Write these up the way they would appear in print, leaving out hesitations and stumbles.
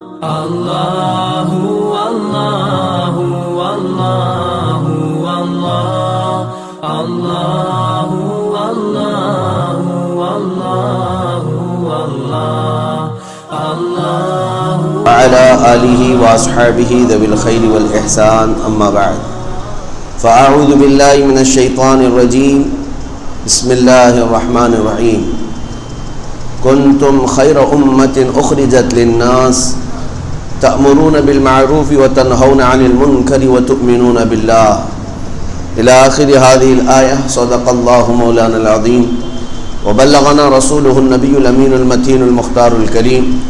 Allahu Allahu Allahu Allah Allahu Allahu Allahu Allah وعلى آله وأصحابه ذوي الخير والإحسان أما بعد فأعوذ بالله من الشيطان الرجيم بسم الله الرحمن الرحيم كنتم خير أمة أخرجت للناس تأمرون بالمعروف وتنهون عن المنكر وتؤمنون بالله إلى آخر هذه الآية. صدق الله مولانا العظيم وبلغنا رسوله النبي الأمين المتين المختار الكريم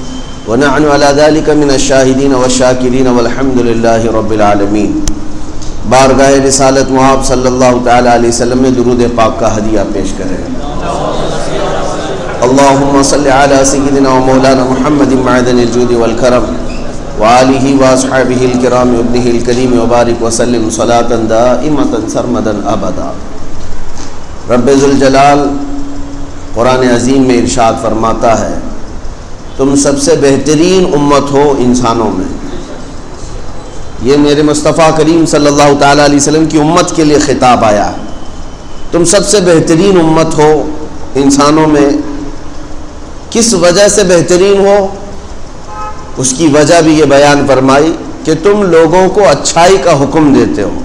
ونحن على ذلك من الشاهدين والشاكرين والحمد لله رب العالمين. بارگاہ رسالت محاب صلی اللہ تعالی علیہ وسلم میں درود پاک کا ہدیہ پیش کریں. اللہم صلی علی سیدنا و مولانا محمد معدن الجود والکرم وآلہ واصحابہ الکرام ابنہ الکریم وبارک وسلم صلاة دائمة سرمدا ابدا. رب ذوالجلال قرآن عظیم میں ارشاد فرماتا ہے تم سب سے بہترین امت ہو انسانوں میں. یہ میرے مصطفیٰ کریم صلی اللہ تعالیٰ علیہ وسلم کی امت کے لیے خطاب آیا ہے. تم سب سے بہترین امت ہو انسانوں میں. کس وجہ سے بہترین ہو؟ اس کی وجہ بھی یہ بیان فرمائی کہ تم لوگوں کو اچھائی کا حکم دیتے ہو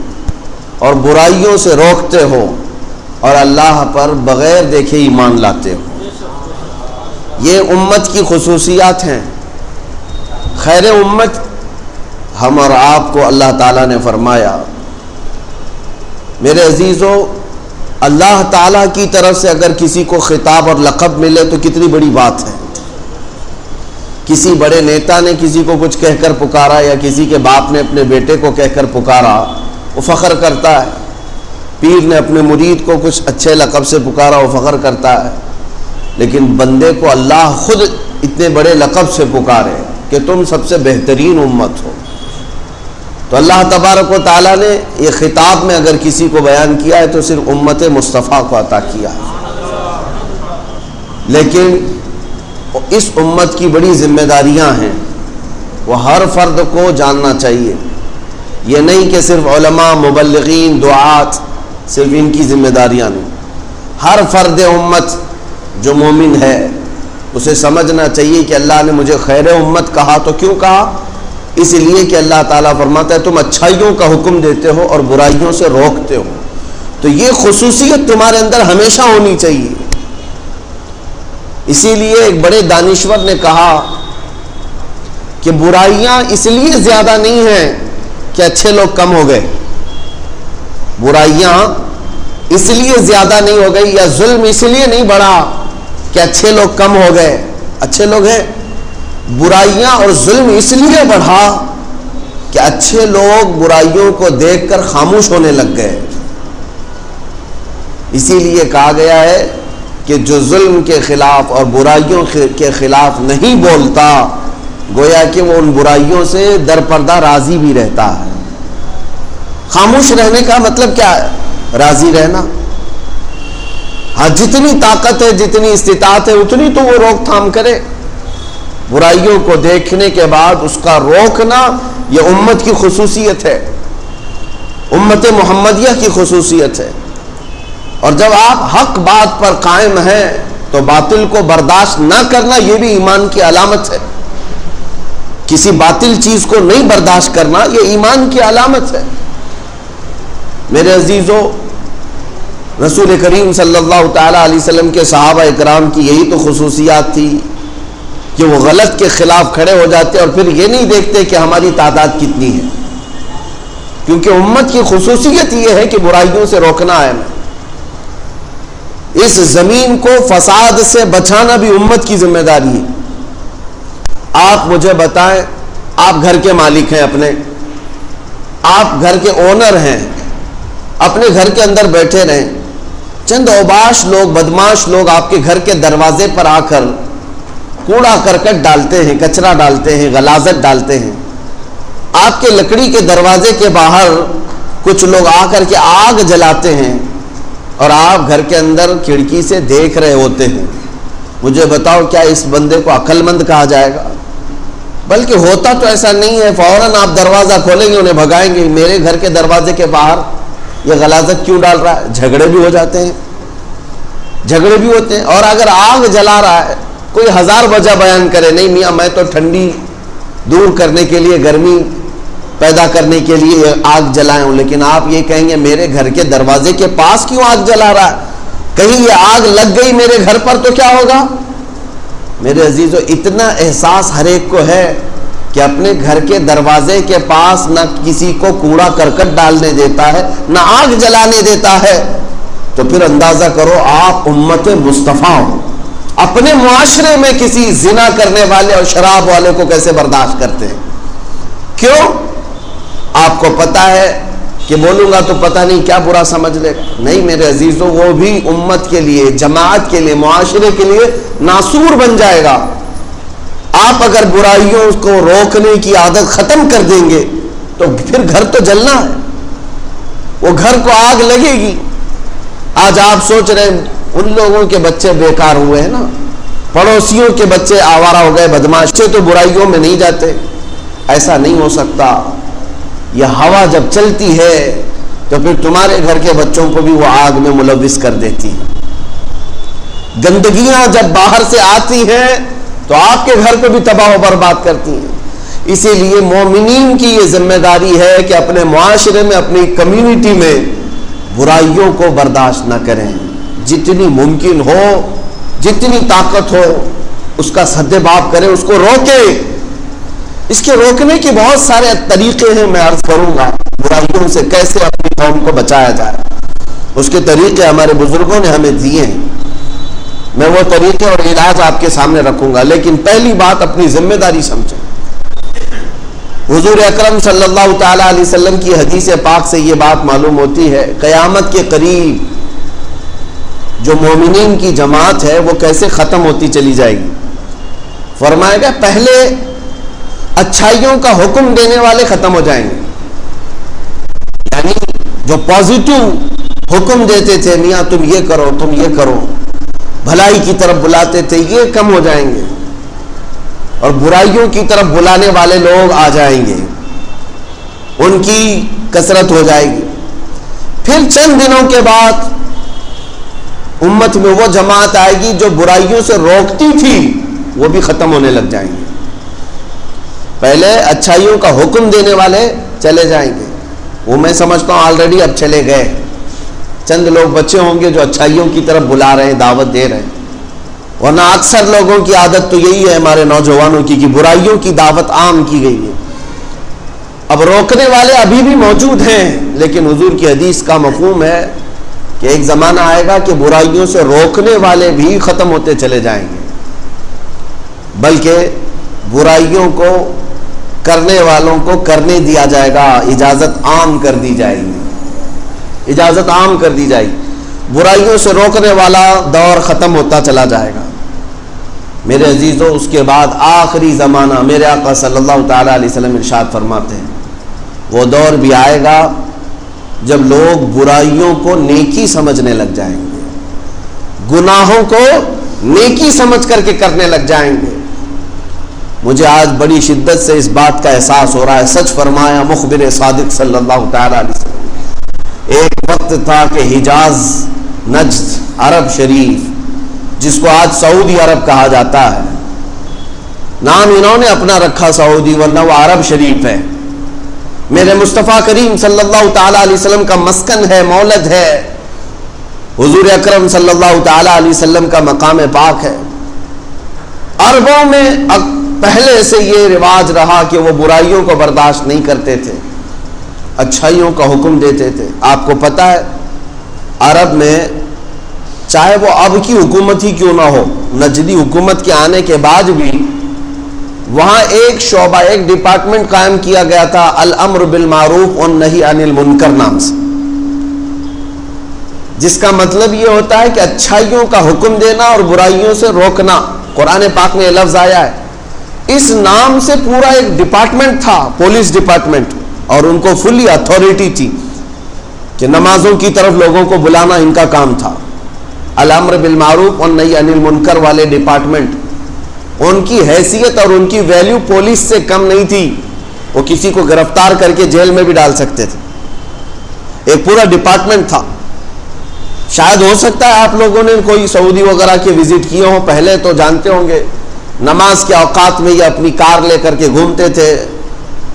اور برائیوں سے روکتے ہو اور اللہ پر بغیر دیکھے ایمان لاتے ہو. یہ امت کی خصوصیات ہیں. خیر امت ہم اور آپ کو اللہ تعالیٰ نے فرمایا. میرے عزیزو، اللہ تعالیٰ کی طرف سے اگر کسی کو خطاب اور لقب ملے تو کتنی بڑی بات ہے. کسی بڑے نیتا نے کسی کو کچھ کہہ کر پکارا یا کسی کے باپ نے اپنے بیٹے کو کہہ کر پکارا، وہ فخر کرتا ہے. پیر نے اپنے مرید کو کچھ اچھے لقب سے پکارا، وہ فخر کرتا ہے. لیکن بندے کو اللہ خود اتنے بڑے لقب سے پکارے کہ تم سب سے بہترین امت ہو، تو اللہ تبارک و تعالیٰ نے یہ خطاب میں اگر کسی کو بیان کیا ہے تو صرف امت مصطفیٰ کو عطا کیا ہے. لیکن اس امت کی بڑی ذمہ داریاں ہیں، وہ ہر فرد کو جاننا چاہیے. یہ نہیں کہ صرف علماء، مبلغین، دعات صرف ان کی ذمہ داریاں نہیں. ہر فرد امت جو مومن ہے اسے سمجھنا چاہیے کہ اللہ نے مجھے خیر امت کہا تو کیوں کہا؟ اس لیے کہ اللہ تعالیٰ فرماتا ہے تم اچھائیوں کا حکم دیتے ہو اور برائیوں سے روکتے ہو. تو یہ خصوصیت تمہارے اندر ہمیشہ ہونی چاہیے. اسی لیے ایک بڑے دانشور نے کہا کہ برائیاں اس لیے زیادہ نہیں ہیں کہ اچھے لوگ کم ہو گئے. برائیاں اس لیے زیادہ نہیں ہو گئی یا ظلم اس لیے نہیں بڑھا کہ اچھے لوگ کم ہو گئے. اچھے لوگ ہیں. برائیاں اور ظلم اس لیے بڑھا کہ اچھے لوگ برائیوں کو دیکھ کر خاموش ہونے لگ گئے. اسی لیے کہا گیا ہے کہ جو ظلم کے خلاف اور برائیوں کے خلاف نہیں بولتا گویا کہ وہ ان برائیوں سے در پردہ راضی بھی رہتا ہے. خاموش رہنے کا مطلب کیا ہے؟ راضی رہنا. ہاں جتنی طاقت ہے، جتنی استطاعت ہے اتنی تو وہ روک تھام کرے. برائیوں کو دیکھنے کے بعد اس کا روکنا یہ امت کی خصوصیت ہے، امت محمدیہ کی خصوصیت ہے. اور جب آپ حق بات پر قائم ہیں تو باطل کو برداشت نہ کرنا یہ بھی ایمان کی علامت ہے. کسی باطل چیز کو نہیں برداشت کرنا یہ ایمان کی علامت ہے. میرے عزیزو، رسول کریم صلی اللہ تعالیٰ علیہ وسلم کے صحابہ اکرام کی یہی تو خصوصیات تھی کہ وہ غلط کے خلاف کھڑے ہو جاتے اور پھر یہ نہیں دیکھتے کہ ہماری تعداد کتنی ہے، کیونکہ امت کی خصوصیت یہ ہے کہ برائیوں سے روکنا ہے. اس زمین کو فساد سے بچانا بھی امت کی ذمہ داری ہے. آپ مجھے بتائیں، آپ گھر کے مالک ہیں، آپ گھر کے اونر ہیں، اپنے گھر کے اندر بیٹھے رہیں. چند اوباش لوگ، بدماش لوگ آپ کے گھر کے دروازے پر آ کر کوڑا کرکٹ ڈالتے ہیں، کچرا ڈالتے ہیں، غلاظت ڈالتے ہیں. آپ کے لکڑی کے دروازے کے باہر کچھ لوگ آ کر کے آگ جلاتے ہیں اور آپ گھر کے اندر کھڑکی سے دیکھ رہے ہوتے ہیں. مجھے بتاؤ کیا اس بندے کو عقل مند کہا جائے گا؟ بلکہ ہوتا تو ایسا نہیں ہے فوراً آپ دروازہ کھولیں گے انہیں بھگائیں گے. میرے گھر کے دروازے کے باہر یہ غلاظت کیوں ڈال رہا ہے؟ جھگڑے بھی ہو جاتے ہیں, جھگڑے بھی ہوتے ہیں. اور اگر آگ جلا رہا ہے, کوئی ہزار وجہ بیان کرے, نہیں میاں میں تو ٹھنڈی دور کرنے کے لیے, گرمی پیدا کرنے کے لیے آگ جلائے ہوں, لیکن آپ یہ کہیں گے میرے گھر کے دروازے کے پاس کیوں آگ جلا رہا ہے؟ کہیں یہ آگ لگ گئی میرے گھر پر تو کیا ہوگا؟ میرے عزیزو, اتنا احساس ہر ایک کو ہے کہ اپنے گھر کے دروازے کے پاس نہ کسی کو کوڑا کرکٹ ڈالنے دیتا ہے, نہ آگ جلانے دیتا ہے. تو پھر اندازہ کرو آپ امت مصطفیٰ ہو, اپنے معاشرے میں کسی زنا کرنے والے اور شراب والے کو کیسے برداشت کرتے ہیں؟ کیوں؟ آپ کو پتا ہے کہ بولوں گا تو پتہ نہیں کیا برا سمجھ لے گا. نہیں میرے عزیزو, وہ بھی امت کے لیے, جماعت کے لیے, معاشرے کے لیے ناسور بن جائے گا. آپ اگر برائیوں کو روکنے کی عادت ختم کر دیں گے تو پھر گھر تو جلنا ہے, وہ گھر کو آگ لگے گی. آج آپ سوچ رہے ہیں ان لوگوں کے بچے بیکار ہوئے ہیں نا, پڑوسیوں کے بچے آوارہ ہو گئے, بدماش سے تو برائیوں میں نہیں جاتے. ایسا نہیں ہو سکتا. یہ ہوا جب چلتی ہے تو پھر تمہارے گھر کے بچوں کو بھی وہ آگ میں ملوث کر دیتی ہے. گندگیاں جب باہر سے آتی ہیں تو آپ کے گھر کو بھی تباہ و برباد کرتی ہیں. اسی لیے مومنین کی یہ ذمہ داری ہے کہ اپنے معاشرے میں, اپنی کمیونٹی میں برائیوں کو برداشت نہ کریں. جتنی ممکن ہو, جتنی طاقت ہو, اس کا سد باب کریں, اس کو روکیں. اس کے روکنے کے بہت سارے طریقے ہیں, میں عرض کروں گا برائیوں سے کیسے اپنی قوم کو بچایا جائے. اس کے طریقے ہمارے بزرگوں نے ہمیں دیے ہیں. میں وہ طریقے اور علاج آپ کے سامنے رکھوں گا, لیکن پہلی بات اپنی ذمہ داری سمجھیں. حضور اکرم صلی اللہ تعالی علیہ وسلم کی حدیث پاک سے یہ بات معلوم ہوتی ہے, قیامت کے قریب جو مومنین کی جماعت ہے وہ کیسے ختم ہوتی چلی جائے گی. فرمایا گیا پہلے اچھائیوں کا حکم دینے والے ختم ہو جائیں گے, یعنی جو پازیٹو حکم دیتے تھے, میاں تم یہ کرو, تم یہ کرو, بھلائی کی طرف بلاتے تھے, یہ کم ہو جائیں گے, اور برائیوں کی طرف بلانے والے لوگ آ جائیں گے, ان کی کثرت ہو جائے گی. پھر چند دنوں کے بعد امت میں وہ جماعت آئے گی جو برائیوں سے روکتی تھی, وہ بھی ختم ہونے لگ جائیں گے. پہلے اچھائیوں کا حکم دینے والے چلے جائیں گے, وہ میں سمجھتا ہوں آلریڈی اب چلے گئے. چند لوگ بچے ہوں گے جو اچھائیوں کی طرف بلا رہے ہیں, دعوت دے رہے ہیں. ورنہ اکثر لوگوں کی عادت تو یہی ہے ہمارے نوجوانوں کی کہ برائیوں کی دعوت عام کی گئی ہے. اب روکنے والے ابھی بھی موجود ہیں, لیکن حضور کی حدیث کا مفہوم ہے کہ ایک زمانہ آئے گا کہ برائیوں سے روکنے والے بھی ختم ہوتے چلے جائیں گے, بلکہ برائیوں کو کرنے والوں کو کرنے دیا جائے گا, اجازت عام کر دی جائے گی, اجازت عام کر دی جائے گی. برائیوں سے روکنے والا دور ختم ہوتا چلا جائے گا. میرے عزیزو, اس کے بعد آخری زمانہ, میرے آقا صلی اللہ تعالی علیہ وسلم ارشاد فرماتے ہیں, وہ دور بھی آئے گا جب لوگ برائیوں کو نیکی سمجھنے لگ جائیں گے, گناہوں کو نیکی سمجھ کر کے کرنے لگ جائیں گے. مجھے آج بڑی شدت سے اس بات کا احساس ہو رہا ہے. سچ فرمایا مخبر صادق صلی اللہ تعالی علیہ وسلم. ایک وقت تھا کہ حجاز, نجد, عرب شریف, جس کو آج سعودی عرب کہا جاتا ہے, نام انہوں نے اپنا رکھا سعودی, ورنہ وہ عرب شریف ہے. میرے مصطفیٰ کریم صلی اللہ تعالی علیہ وسلم کا مسکن ہے, مولد ہے. حضور اکرم صلی اللہ تعالی علیہ وسلم کا مقام پاک ہے. عربوں میں پہلے سے یہ رواج رہا کہ وہ برائیوں کو برداشت نہیں کرتے تھے, اچھائیوں کا حکم دیتے تھے. آپ کو پتہ ہے عرب میں چاہے وہ اب کی حکومت ہی کیوں نہ ہو, نجدی حکومت کے آنے کے بعد بھی وہاں ایک شعبہ, ایک ڈپارٹمنٹ قائم کیا گیا تھا, الامر بالمعروف والنہی عن المنکر نام سے, جس کا مطلب یہ ہوتا ہے کہ اچھائیوں کا حکم دینا اور برائیوں سے روکنا. قرآن پاک میں یہ لفظ آیا ہے. اس نام سے پورا ایک ڈپارٹمنٹ تھا, پولیس ڈپارٹمنٹ, اور ان کو فلی اتھارٹی تھی کہ نمازوں کی طرف لوگوں کو بلانا ان کا کام تھا. الامر بالمعروف والنہی عن المنکر والے ڈپارٹمنٹ, ان کی حیثیت اور ان کی ویلیو پولیس سے کم نہیں تھی. وہ کسی کو گرفتار کر کے جیل میں بھی ڈال سکتے تھے. ایک پورا ڈپارٹمنٹ تھا. شاید ہو سکتا ہے آپ لوگوں نے کوئی سعودی وغیرہ کے وزٹ کیے ہوں, پہلے تو جانتے ہوں گے نماز کے اوقات میں یہ اپنی کار لے کر کے گھومتے تھے,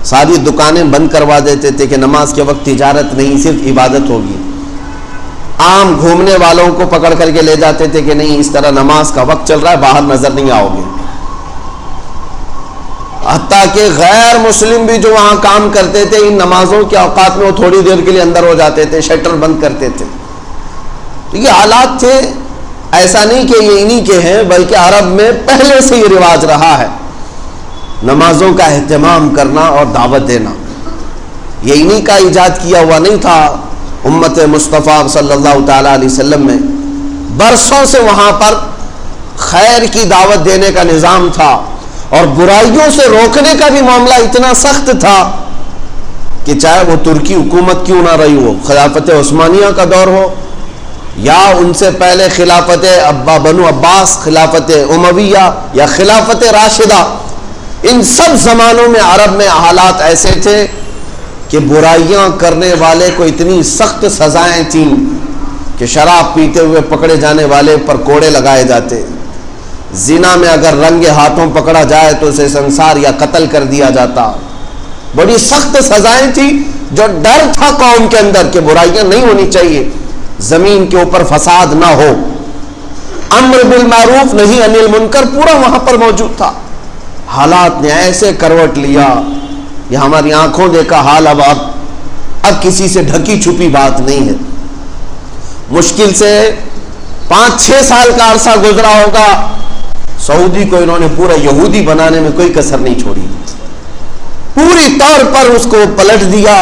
ساری دکانیں بند کروا دیتے تھے کہ نماز کے وقت تجارت نہیں, صرف عبادت ہوگی. عام گھومنے والوں کو پکڑ کر کے لے جاتے تھے کہ نہیں اس طرح نماز کا وقت چل رہا ہے, باہر نظر نہیں آؤ گے. حتیٰ کہ غیر مسلم بھی جو وہاں کام کرتے تھے ان نمازوں کے اوقات میں وہ تھوڑی دیر کے لیے اندر ہو جاتے تھے, شٹر بند کرتے تھے. تو یہ حالات تھے. ایسا نہیں کہ یہ انہی کے ہیں, بلکہ عرب میں پہلے سے یہ رواج رہا ہے نمازوں کا اہتمام کرنا اور دعوت دینا. یہ انہی کا ایجاد کیا ہوا نہیں تھا. امت مصطفیٰ صلی اللہ تعالی علیہ وسلم میں برسوں سے وہاں پر خیر کی دعوت دینے کا نظام تھا, اور برائیوں سے روکنے کا بھی معاملہ اتنا سخت تھا کہ چاہے وہ ترکی حکومت کیوں نہ رہی ہو, خلافت عثمانیہ کا دور ہو یا ان سے پہلے خلافت بنو عباس, خلافت امویہ یا خلافت راشدہ, ان سب زمانوں میں عرب میں حالات ایسے تھے کہ برائیاں کرنے والے کو اتنی سخت سزائیں تھیں کہ شراب پیتے ہوئے پکڑے جانے والے پر کوڑے لگائے جاتے, زنا میں اگر رنگے ہاتھوں پکڑا جائے تو اسے سنسار یا قتل کر دیا جاتا. بڑی سخت سزائیں تھیں. جو ڈر تھا قوم کے اندر کہ برائیاں نہیں ہونی چاہیے, زمین کے اوپر فساد نہ ہو, امر بالمعروف نہیں انل منکر, پورا وہاں پر موجود تھا. حالات نے ایسے کروٹ لیا, یہ ہماری آنکھوں دیکھا حال اب کسی سے ڈھکی چھپی بات نہیں ہے. مشکل سے 5-6 سال کا عرصہ گزرا ہوگا, سعودی کو انہوں نے پورا یہودی بنانے میں کوئی کسر نہیں چھوڑی, پوری طور پر اس کو پلٹ دیا.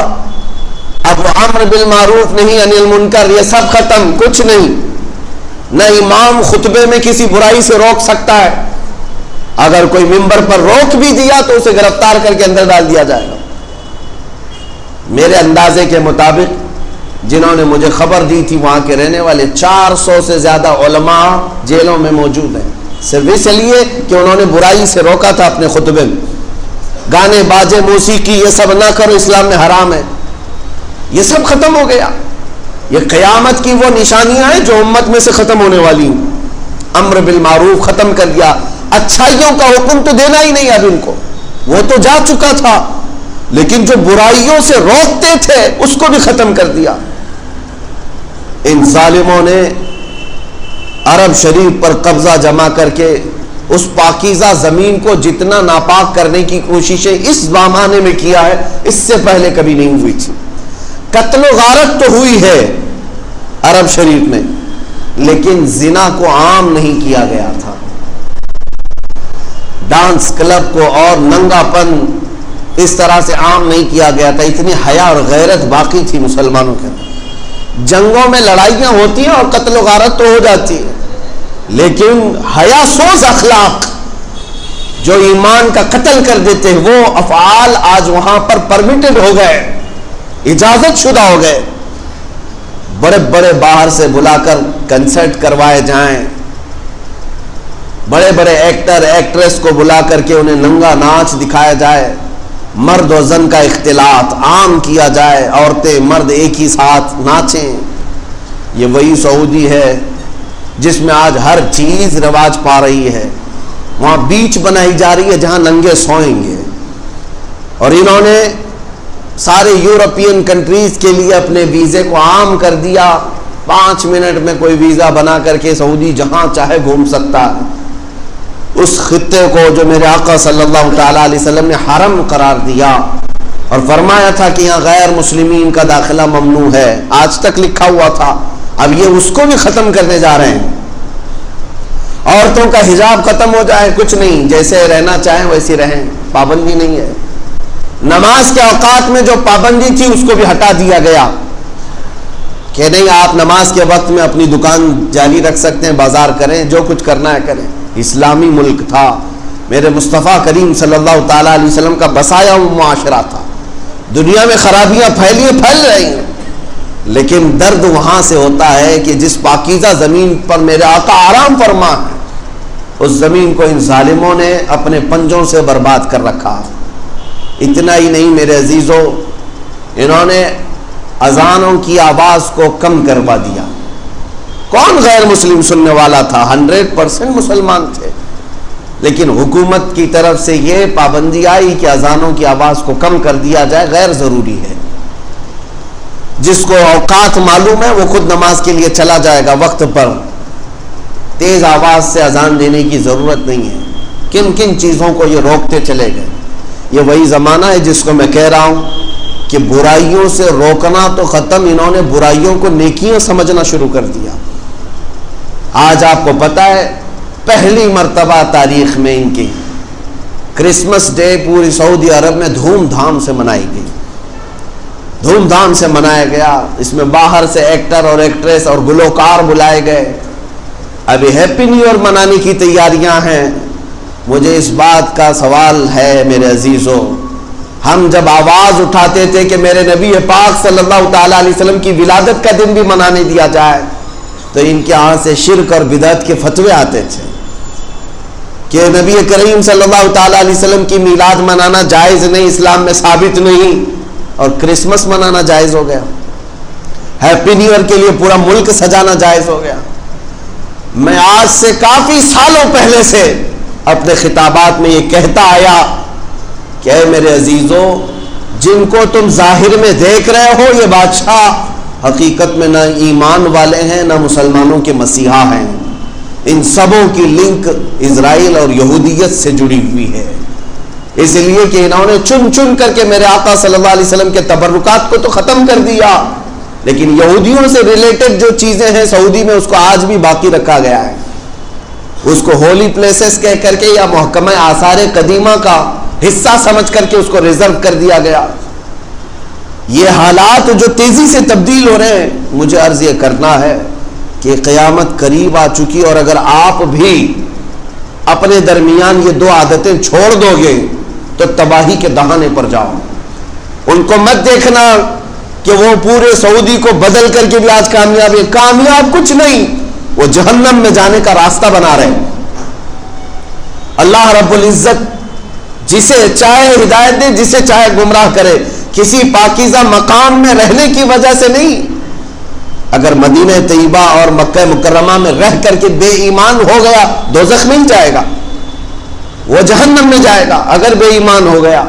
اب امر بالمعروف نہیں انل منکر یہ سب ختم, کچھ نہیں. نہ امام خطبے میں کسی برائی سے روک سکتا ہے, اگر کوئی ممبر پر روک بھی دیا تو اسے گرفتار کر کے اندر ڈال دیا جائے گا. میرے اندازے کے مطابق جنہوں نے مجھے خبر دی تھی وہاں کے رہنے والے 400 سے زیادہ علماء جیلوں میں موجود ہیں, صرف اس لیے کہ انہوں نے برائی سے روکا تھا اپنے خطبے میں. گانے باجے موسیقی یہ سب نہ کرو, اسلام میں حرام ہے, یہ سب ختم ہو گیا. یہ قیامت کی وہ نشانیاں ہیں جو امت میں سے ختم ہونے والی ہیں. امر بالمعروف ختم کر دیا, اچھائیوں کا حکم تو دینا ہی نہیں اب ان کو, وہ تو جا چکا تھا, لیکن جو برائیوں سے روکتے تھے اس کو بھی ختم کر دیا. ان ظالموں نے عرب شریف پر قبضہ جما کر کے اس پاکیزہ زمین کو جتنا ناپاک کرنے کی کوششیں اس زمانے میں کیا ہے, اس سے پہلے کبھی نہیں ہوئی تھی. قتل و غارت تو ہوئی ہے عرب شریف میں, لیکن زنا کو عام نہیں کیا گیا تھا. ڈانس کلب کو اور ننگا پن اس طرح سے عام نہیں کیا گیا تھا. اتنی حیا اور غیرت باقی تھی مسلمانوں کے اندر. جنگوں میں لڑائیاں ہوتی ہیں اور قتل و غارت تو ہو جاتی ہے, لیکن حیا سوز اخلاق جو ایمان کا قتل کر دیتے ہیں وہ افعال آج وہاں پر پرمیٹڈ ہو گئے, اجازت شدہ ہو گئے. بڑے بڑے باہر سے بلا کر کنسرٹ کروائے جائیں, بڑے بڑے ایکٹر ایکٹریس کو بلا کر کے انہیں ننگا ناچ دکھایا جائے, مرد و زن کا اختلاط عام کیا جائے, عورتیں مرد ایک ہی ساتھ ناچیں. یہ وہی سعودی ہے جس میں آج ہر چیز رواج پا رہی ہے. وہاں بیچ بنائی جا رہی ہے جہاں ننگے سوئیں گے, اور انہوں نے سارے یورپین کنٹریز کے لیے اپنے ویزے کو عام کر دیا. 5 منٹ میں کوئی ویزا بنا کر کے سعودی جہاں چاہے گھوم سکتا ہے. اس خطے کو جو میرے آقا صلی اللہ تعالی علیہ وسلم نے حرم قرار دیا اور فرمایا تھا کہ یہاں غیر مسلمین کا داخلہ ممنوع ہے, آج تک لکھا ہوا تھا, اب یہ اس کو بھی ختم کرنے جا رہے ہیں. عورتوں کا حجاب ختم ہو جائے, کچھ نہیں, جیسے رہنا چاہیں ویسے رہیں, پابندی نہیں ہے. نماز کے اوقات میں جو پابندی تھی اس کو بھی ہٹا دیا گیا کہ نہیں آپ نماز کے وقت میں اپنی دکان جاری رکھ سکتے ہیں, بازار کریں, جو کچھ کرنا ہے کریں. اسلامی ملک تھا, میرے مصطفیٰ کریم صلی اللہ تعالی علیہ وسلم کا بسایا ہوا معاشرہ تھا. دنیا میں خرابیاں پھیل رہی ہیں, لیکن درد وہاں سے ہوتا ہے کہ جس پاکیزہ زمین پر میرے آقا آرام فرما ہے اس زمین کو ان ظالموں نے اپنے پنجوں سے برباد کر رکھا۔ اتنا ہی نہیں میرے عزیزو، انہوں نے اذانوں کی آواز کو کم کروا دیا۔ کون غیر مسلم سننے والا تھا؟ 100% مسلمان تھے، لیکن حکومت کی طرف سے یہ پابندی آئی کہ اذانوں کی آواز کو کم کر دیا جائے، غیر ضروری ہے۔ جس کو اوقات معلوم ہے وہ خود نماز کے لیے چلا جائے گا وقت پر، تیز آواز سے اذان دینے کی ضرورت نہیں ہے۔ کن کن چیزوں کو یہ روکتے چلے گئے۔ یہ وہی زمانہ ہے جس کو میں کہہ رہا ہوں کہ برائیوں سے روکنا تو ختم، انہوں نے برائیوں کو نیکیاں سمجھنا شروع کر دیا۔ آج آپ کو پتا ہے پہلی مرتبہ تاریخ میں ان کی کرسمس ڈے پوری سعودی عرب میں دھوم دھام سے منائی گئی، دھوم دھام سے منایا گیا۔ اس میں باہر سے ایکٹر اور ایکٹریس اور گلوکار بلائے گئے۔ ابھی ہیپی نیو ایئر منانے کی تیاریاں ہیں۔ مجھے اس بات کا سوال ہے میرے عزیزو، ہم جب آواز اٹھاتے تھے کہ میرے نبی پاک صلی اللہ تعالی علیہ وسلم کی ولادت کا دن بھی منانے دیا جائے، تو ان کے ہاں سے شرک اور بدعت کے فتوے آتے تھے کہ نبی کریم صلی اللہ تعالی علیہ وسلم کی میلاد منانا جائز نہیں، اسلام میں ثابت نہیں، اور کرسمس منانا جائز ہو گیا۔ ہیپی نیو ایئر کے لیے پورا ملک سجانا جائز ہو گیا۔ میں آج سے کافی سالوں پہلے سے اپنے خطابات میں یہ کہتا آیا کہ اے میرے عزیزو، جن کو تم ظاہر میں دیکھ رہے ہو یہ بادشاہ حقیقت میں نہ ایمان والے ہیں نہ مسلمانوں کے مسیحا ہیں۔ ان سبوں کی لنک اسرائیل اور یہودیت سے جڑی ہوئی ہے، اس لیے کہ انہوں نے چن چن کر کے میرے آقا صلی اللہ علیہ وسلم کے تبرکات کو تو ختم کر دیا، لیکن یہودیوں سے ریلیٹڈ جو چیزیں ہیں سعودی میں اس کو آج بھی باقی رکھا گیا ہے۔ اس کو ہولی پلیسز کہہ کر کے یا محکمہ آثار قدیمہ کا حصہ سمجھ کر کے اس کو ریزرو کر دیا گیا۔ یہ حالات جو تیزی سے تبدیل ہو رہے ہیں، مجھے عرض یہ کرنا ہے کہ قیامت قریب آ چکی، اور اگر آپ بھی اپنے درمیان یہ دو عادتیں چھوڑ دو گے تو تباہی کے دہانے پر جاؤ۔ ان کو مت دیکھنا کہ وہ پورے سعودی کو بدل کر کے بھی آج کامیاب ہے، کامیاب کچھ نہیں، وہ جہنم میں جانے کا راستہ بنا رہے ہیں۔ اللہ رب العزت جسے چاہے ہدایت دے، جسے چاہے گمراہ کرے، کسی پاکیزہ مقام میں رہنے کی وجہ سے نہیں۔ اگر مدینہ طیبہ اور مکہ مکرمہ میں رہ کر کے بے ایمان ہو گیا دوزخ میں ہی جائے گا، وہ جہنم میں جائے گا اگر بے ایمان ہو گیا۔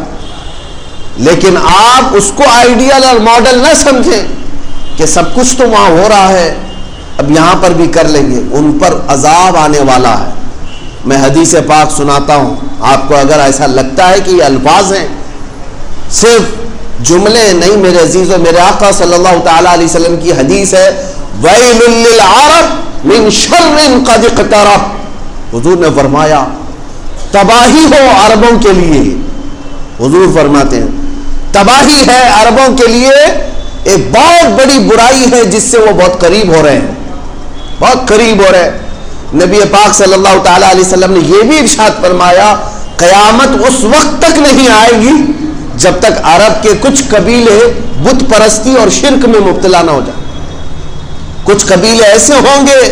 لیکن آپ اس کو آئیڈیل اور ماڈل نہ سمجھیں کہ سب کچھ تو وہاں ہو رہا ہے، اب یہاں پر بھی کر لیں گے، ان پر عذاب آنے والا ہے۔ میں حدیث پاک سناتا ہوں آپ کو، اگر ایسا لگتا ہے کہ یہ الفاظ ہیں، صرف جملے نہیں میرے عزیزو، میرے آقا صلی اللہ تعالی علیہ وسلم کی حدیث ہے، وَيْلٌ لِّلْعَرَبِ مِنْ شَرٍّ قَدِ اقْتَرَبَ۔ حضور نے فرمایا تباہی ہو عربوں کے لیے، حضور فرماتے ہیں تباہی ہے عربوں کے لیے، ایک بہت بڑی برائی ہے جس سے وہ بہت قریب ہو رہے ہیں، بہت قریب ہو رہے ہیں۔ نبی پاک صلی اللہ تعالی علیہ وسلم نے یہ بھی ارشاد فرمایا قیامت اس وقت تک نہیں آئے گی جب تک عرب کے کچھ قبیلے بت پرستی اور شرک میں مبتلا نہ ہو جائیں۔ کچھ قبیلے ایسے ہوں گے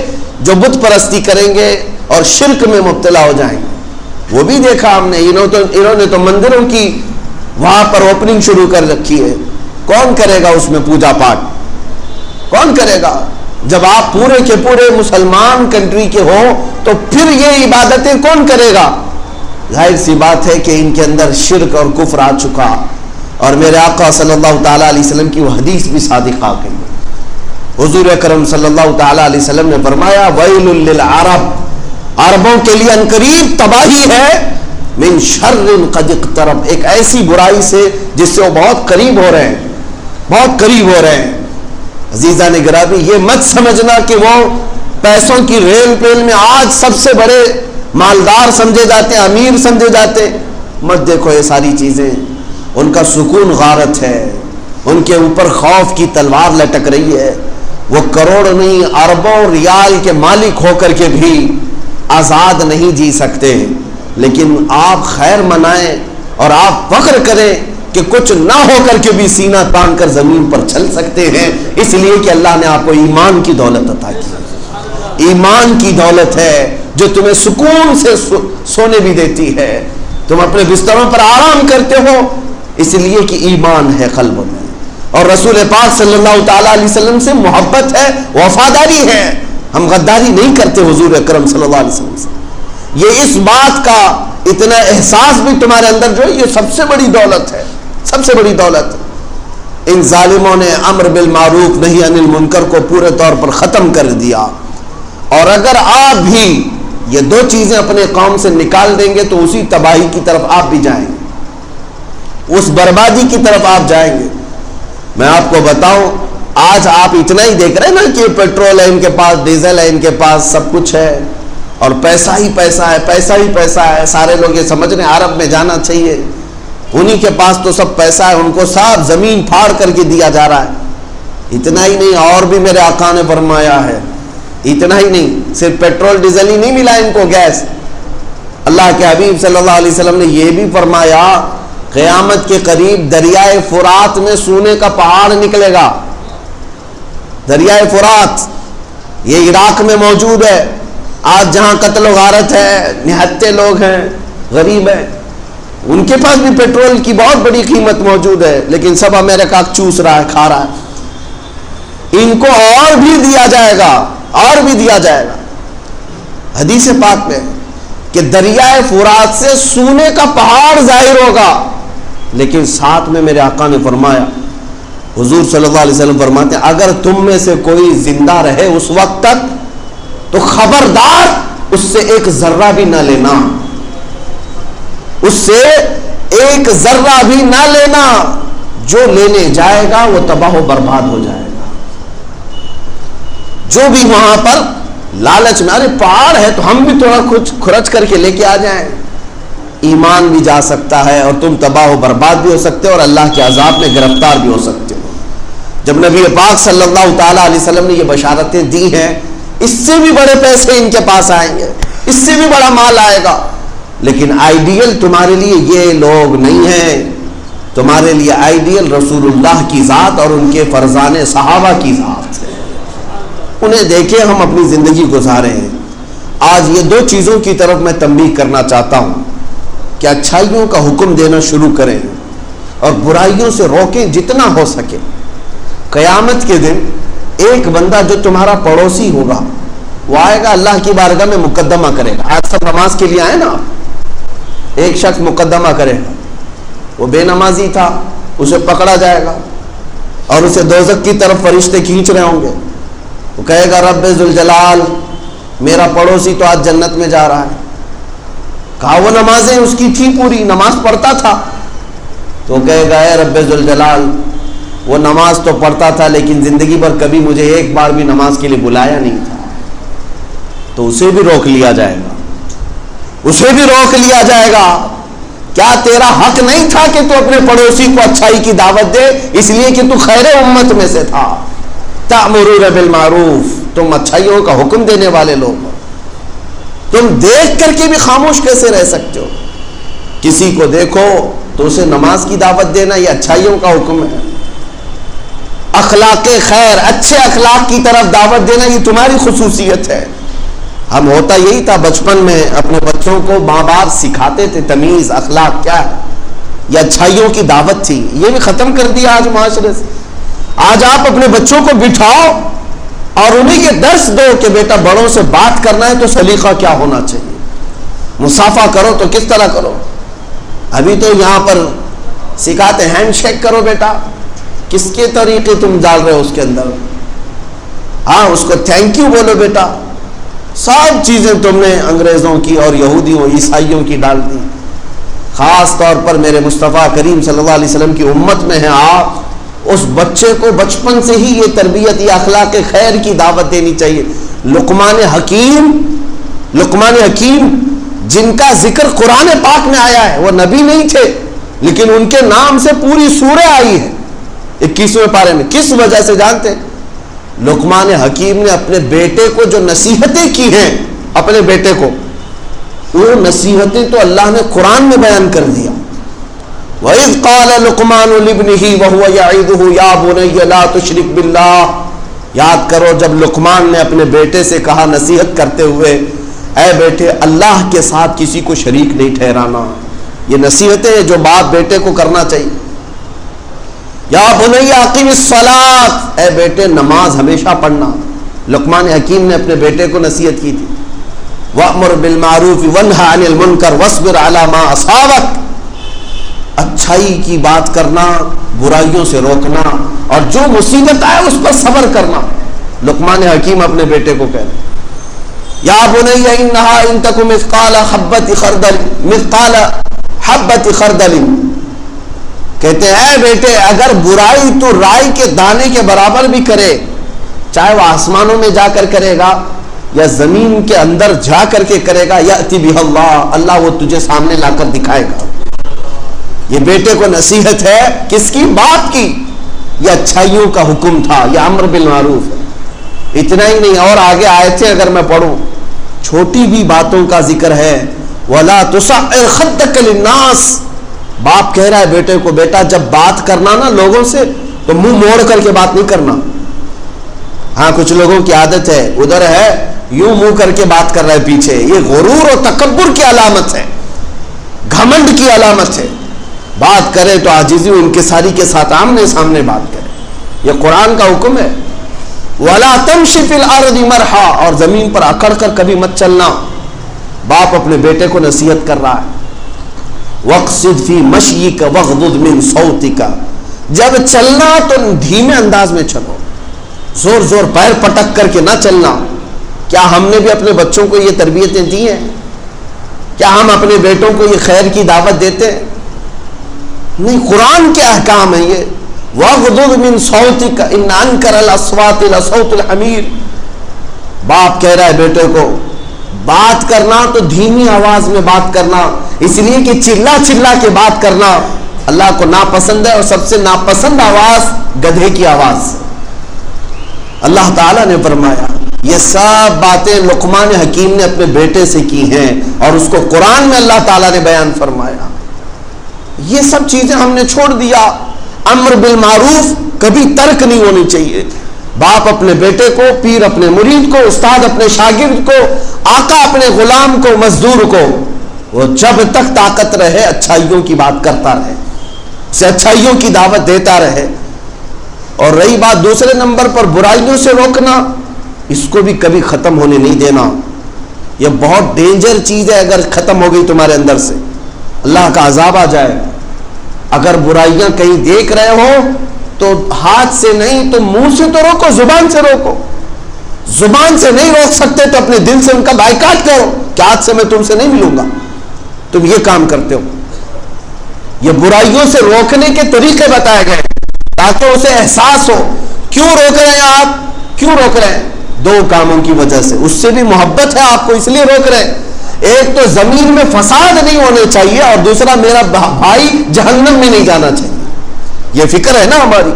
جو بت پرستی کریں گے اور شرک میں مبتلا ہو جائیں گے۔ وہ بھی دیکھا ہم نے، انہوں نے تو مندروں کی وہاں پر اوپننگ شروع کر رکھی ہے۔ کون کرے گا اس میں پوجا پاٹ؟ کون کرے گا؟ جب آپ پورے کے پورے مسلمان کنٹری کے ہو تو پھر یہ عبادتیں کون کرے گا؟ ظاہر سی بات ہے کہ ان کے اندر شرک اور کفر آ چکا، اور میرے آقا صلی اللہ تعالی علیہ وسلم کی وہ حدیث بھی صادق آ گئی۔ حضور اکرم صلی اللہ تعالی علیہ وسلم نے فرمایا ویل للعرب، عربوں کے لیے عنقریب تباہی ہے، من شر قد اقترب، ایک ایسی برائی سے جس سے وہ بہت قریب ہو رہے ہیں، بہت قریب ہو رہے ہیں۔ عزیزان گرامی، یہ مت سمجھنا کہ وہ پیسوں کی ریل پیل میں آج سب سے بڑے مالدار سمجھے جاتے ہیں، امیر سمجھے جاتے ہیں، مت دیکھو یہ ساری چیزیں، ان کا سکون غارت ہے، ان کے اوپر خوف کی تلوار لٹک رہی ہے، وہ کروڑ نہیں اربوں ریال کے مالک ہو کر کے بھی آزاد نہیں جی سکتے۔ لیکن آپ خیر منائیں اور آپ فخر کریں کہ کچھ نہ ہو کر کے بھی سینہ تان کر زمین پر چل سکتے ہیں، اس لیے کہ اللہ نے آپ کو ایمان کی دولت عطا کی۔ ایمان کی دولت ہے جو تمہیں سکون سے سونے بھی دیتی ہے، تم اپنے بستروں پر آرام کرتے ہو اس لیے کہ ایمان ہے قلبوں میں، اور رسول پاک صلی اللہ تعالیٰ علیہ وسلم سے محبت ہے، وفاداری ہے، ہم غداری نہیں کرتے حضور اکرم صلی اللہ علیہ وسلم سے۔ یہ اس بات کا اتنا احساس بھی تمہارے اندر جو ہے، یہ سب سے بڑی دولت ہے، سب سے بڑی دولت۔ ان ظالموں نے امر بالمعروف نہی عن المنکر کو پورے طور پر ختم کر دیا، اور اگر آپ بھی یہ دو چیزیں اپنے قوم سے نکال دیں گے تو اسی تباہی کی طرف آپ بھی جائیں گے، اس بربادی کی طرف آپ جائیں گے۔ میں آپ کو بتاؤں، آج آپ اتنا ہی دیکھ رہے ہیں نا کہ پیٹرول ہے ان کے پاس، ڈیزل ہے ان کے پاس، سب کچھ ہے، اور پیسہ ہی پیسہ ہے، پیسہ ہی پیسہ ہے۔ سارے لوگ یہ سمجھ رہے ہیں عرب میں جانا چاہیے، انہی کے پاس تو سب پیسہ ہے، ان کو صاف زمین پھاڑ کر کے دیا جا رہا ہے۔ اتنا ہی نہیں، اور بھی میرے آقا نے فرمایا ہے، اتنا ہی نہیں، صرف پیٹرول ڈیزل ہی نہیں ملا ان کو، گیس۔ اللہ کے حبیب صلی اللہ علیہ وسلم نے یہ بھی فرمایا قیامت کے قریب دریائے فرات میں سونے کا پہاڑ نکلے گا۔ دریائے فرات یہ عراق میں موجود ہے، آج جہاں قتل و غارت ہے، نہتے لوگ ہیں، غریب ہیں، ان کے پاس بھی پیٹرول کی بہت بڑی قیمت موجود ہے، لیکن سب امریکہ چوس رہا ہے، کھا رہا ہے۔ ان کو اور بھی دیا جائے گا، اور بھی دیا جائے گا۔ حدیث پاک میں کہ دریائے فرات سے سونے کا پہاڑ ظاہر ہوگا، لیکن ساتھ میں میرے آقا نے فرمایا، حضور صلی اللہ علیہ وسلم فرماتے ہیں اگر تم میں سے کوئی زندہ رہے اس وقت تک تو خبردار اس سے ایک ذرہ بھی نہ لینا، اس سے ایک ذرہ بھی نہ لینا، جو لینے جائے گا وہ تباہ و برباد ہو جائے گا۔ جو بھی وہاں پر لالچ میں، ارے پہاڑ ہے تو ہم بھی تھوڑا کچھ خرچ کر کے لے کے آ جائیں، ایمان بھی جا سکتا ہے اور تم تباہ و برباد بھی ہو سکتے ہو اور اللہ کے عذاب میں گرفتار بھی ہو سکتے ہو۔ جب نبی پاک صلی اللہ تعالیٰ علیہ وسلم نے یہ بشارتیں دی ہیں، اس سے بھی بڑے پیسے ان کے پاس آئیں گے، اس سے بھی بڑا مال آئے گا، لیکن آئیڈیل تمہارے لیے یہ لوگ نہیں ہیں، تمہارے لیے آئیڈیل رسول اللہ کی ذات اور ان کے فرزان صحابہ کی ذات ہے۔ انہیں دیکھیں ہم اپنی زندگی گزارے ہیں۔ آج یہ دو چیزوں کی طرف میں تنبیہ کرنا چاہتا ہوں کہ اچھائیوں کا حکم دینا شروع کریں اور برائیوں سے روکیں جتنا ہو سکے۔ قیامت کے دن ایک بندہ جو تمہارا پڑوسی ہوگا وہ آئے گا، اللہ کی بارگاہ میں مقدمہ کرے گا۔ آج سب نماز کے لیے آئے نا، ایک شخص مقدمہ کرے گا، وہ بے نمازی تھا، اسے پکڑا جائے گا اور اسے دوزخ کی طرف فرشتے کھینچ رہے ہوں گے۔ وہ کہے گا رب ذوالجلال، میرا پڑوسی تو آج جنت میں جا رہا ہے۔ کہا وہ نمازیں اس کی تھی، پوری نماز پڑھتا تھا، تو کہے گا اے رب ذوالجلال، وہ نماز تو پڑھتا تھا لیکن زندگی بھر کبھی مجھے ایک بار بھی نماز کے لیے بلایا نہیں تھا۔ تو اسے بھی روک لیا جائے گا، اسے بھی روک لیا جائے گا۔ کیا تیرا حق نہیں تھا کہ تو اپنے پڑوسی کو اچھائی کی دعوت دے، اس لیے کہ تو خیر امت میں سے تھا؟ تأمرون بالمعروف، تم اچھائیوں کا حکم دینے والے لوگ، تم دیکھ کر کے بھی خاموش کیسے رہ سکتے ہو؟ کسی کو دیکھو تو اسے نماز کی دعوت دینا یہ اچھائیوں کا حکم ہے۔ اخلاق خیر، اچھے اخلاق کی طرف دعوت دینا یہ تمہاری خصوصیت ہے۔ ہم ہوتا یہی تھا بچپن میں اپنے بچوں کو ماں باپ سکھاتے تھے تمیز، اخلاق کیا ہے، یہ اچھائیوں کی دعوت تھی، یہ بھی ختم کر دیا آج معاشرے سے۔ آج آپ اپنے بچوں کو بٹھاؤ اور انہیں یہ درس دو کہ بیٹا بڑوں سے بات کرنا ہے تو سلیقہ کیا ہونا چاہیے، مصافحہ کرو تو کس طرح کرو۔ ابھی تو یہاں پر سکھاتے ہینڈ شیک کرو بیٹا، کس کے طریقے تم ڈال رہے ہو اس کے اندر، ہاں اس کو تھینک یو بولو بیٹا۔ سب چیزیں تم نے انگریزوں کی اور یہودیوں عیسائیوں کی ڈال دی۔ خاص طور پر میرے مصطفیٰ کریم صلی اللہ علیہ وسلم کی امت میں ہیں آپ، اس بچے کو بچپن سے ہی یہ تربیت، یہ اخلاق خیر کی دعوت دینی چاہیے۔ لقمان حکیم جن کا ذکر قرآن پاک میں آیا ہے، وہ نبی نہیں تھے لیکن ان کے نام سے پوری سورہ آئی ہے 21ویں پارے میں۔ کس وجہ سے جانتے ہیں؟ لقمان حکیم نے اپنے بیٹے کو جو نصیحتیں کی ہیں، اپنے بیٹے کو، وہ نصیحتیں تو اللہ نے قرآن میں بیان کر دیا۔ وَإِذْ قَالَ لُقْمَانُ لِابْنِهِ وَهُوَ يَعِظُهُ يَا بُنَيَّ لَا تُشْرِكْ بِاللَّهِ یاد کرو جب لقمان نے اپنے بیٹے سے کہا نصیحت کرتے ہوئے، اے بیٹے اللہ کے ساتھ کسی کو شریک نہیں ٹھہرانا. یہ نصیحتیں ہیں جو باپ بیٹے کو کرنا چاہیے. یا بنی اقیم الصلاۃ، اے بیٹے نماز ہمیشہ پڑھنا. لقمان حکیم نے اپنے بیٹے کو نصیحت کی تھی. وَأْمُرْ بِالْمَعْرُوفِ وَانْهَ عَنِ الْمُنْكَرِ وَاصْبِرْ عَلَى مَا أَصَابَكَ. اچھائی کی بات کرنا، برائیوں سے روکنا، اور جو مصیبت آئے اس پر صبر کرنا. لقمان حکیم اپنے بیٹے کو کہہ رہے یا بنی انها ان تک مثقال حبۃ خردل، کہتے ہیں اے بیٹے اگر برائی تو رائی کے دانے کے برابر بھی کرے، چاہے وہ آسمانوں میں جا کر کرے گا یا زمین کے اندر جا کر کے کرے گا، یأتی بہ اللہ، اللہ وہ تجھے سامنے لا کر دکھائے گا. یہ بیٹے کو نصیحت ہے، کس کی؟ باپ کی. یہ اچھائیوں کا حکم تھا، یہ امر بالمعروف ہے. اتنا ہی نہیں، اور آگے آیتیں اگر میں پڑھوں، چھوٹی بھی باتوں کا ذکر ہے. وَلَا تُصَعِّرْ خَدَّكَ لِلنَّاسِ، باپ کہہ رہا ہے بیٹے کو، بیٹا جب بات کرنا نا لوگوں سے تو منہ موڑ کر کے بات نہیں کرنا. ہاں کچھ لوگوں کی عادت ہے، ادھر ہے یوں منہ کر کے بات کر رہا ہے پیچھے. یہ غرور اور تکبر کی علامت ہے، گھمنڈ کی علامت ہے. بات کرے تو عاجزی و انکساری کے ساتھ آمنے سامنے بات کرے. یہ قرآن کا حکم ہے. وَلَا تَمْشِ فِي الْأَرْضِ مَرْحًا، اور زمین پر اکڑ کر کبھی مت چلنا. باپ اپنے بیٹے کو نصیحت کر رہا ہے. وَاقْصِدْ فِي مَشْيِكَ وَاغْضُضْ مِنْ صَوْتِكَ، جب چلنا تو دھیمے انداز میں چلو، زور زور پیر پٹک کر کے نہ چلنا. کیا ہم نے بھی اپنے بچوں کو یہ تربیتیں دی ہیں؟ کیا ہم اپنے بیٹوں کو یہ خیر کی دعوت دیتے ہیں؟ نہیں، قرآن کے احکام ہیں یہ. وَاغْضُضْ مِنْ صَوْتِكَ إِنَّ أَنْكَرَ الْأَصْوَاتِ لَصَوْتُ الْحَمِيرِ. باپ کہہ رہا ہے بیٹے کو بات کرنا تو دھیمی آواز میں بات کرنا، اس لیے کہ چلا چلا کے بات کرنا اللہ کو ناپسند ہے، اور سب سے ناپسند آواز گدھے کی آواز. اللہ تعالیٰ نے فرمایا یہ سب باتیں لقمان حکیم نے اپنے بیٹے سے کی ہیں، اور اس کو قرآن میں اللہ تعالیٰ نے بیان فرمایا. یہ سب چیزیں ہم نے چھوڑ دیا. امر بالمعروف کبھی ترک نہیں ہونی چاہیے. باپ اپنے بیٹے کو، پیر اپنے مرید کو، استاد اپنے شاگرد کو، آقا اپنے غلام کو، مزدور کو، وہ جب تک طاقت رہے اچھائیوں کی بات کرتا رہے، اسے اچھائیوں کی دعوت دیتا رہے. اور رہی بات دوسرے نمبر پر برائیوں سے روکنا، اس کو بھی کبھی ختم ہونے نہیں دینا. یہ بہت ڈینجر چیز ہے. اگر ختم ہو گئی تمہارے اندر سے اللہ کا عذاب آ جائے. اگر برائیاں کہیں دیکھ رہے ہو تو ہاتھ سے نہیں تو منہ سے تو روکو، زبان سے روکو. زبان سے نہیں روک سکتے تو اپنے دل سے ان کا بائیکاٹ کرو کہ آج سے میں تم سے نہیں ملوں گا، تم یہ کام کرتے ہو. یہ برائیوں سے روکنے کے طریقے بتائے گئے تاکہ اسے احساس ہو. کیوں روک رہے ہیں آپ؟ کیوں روک رہے ہیں؟ دو کاموں کی وجہ سے. اس سے بھی محبت ہے آپ کو اس لیے روک رہے ہیں. ایک تو زمین میں فساد نہیں ہونے چاہیے، اور دوسرا میرا بھائی جہنم میں نہیں جانا چاہیے. یہ فکر ہے نا ہماری.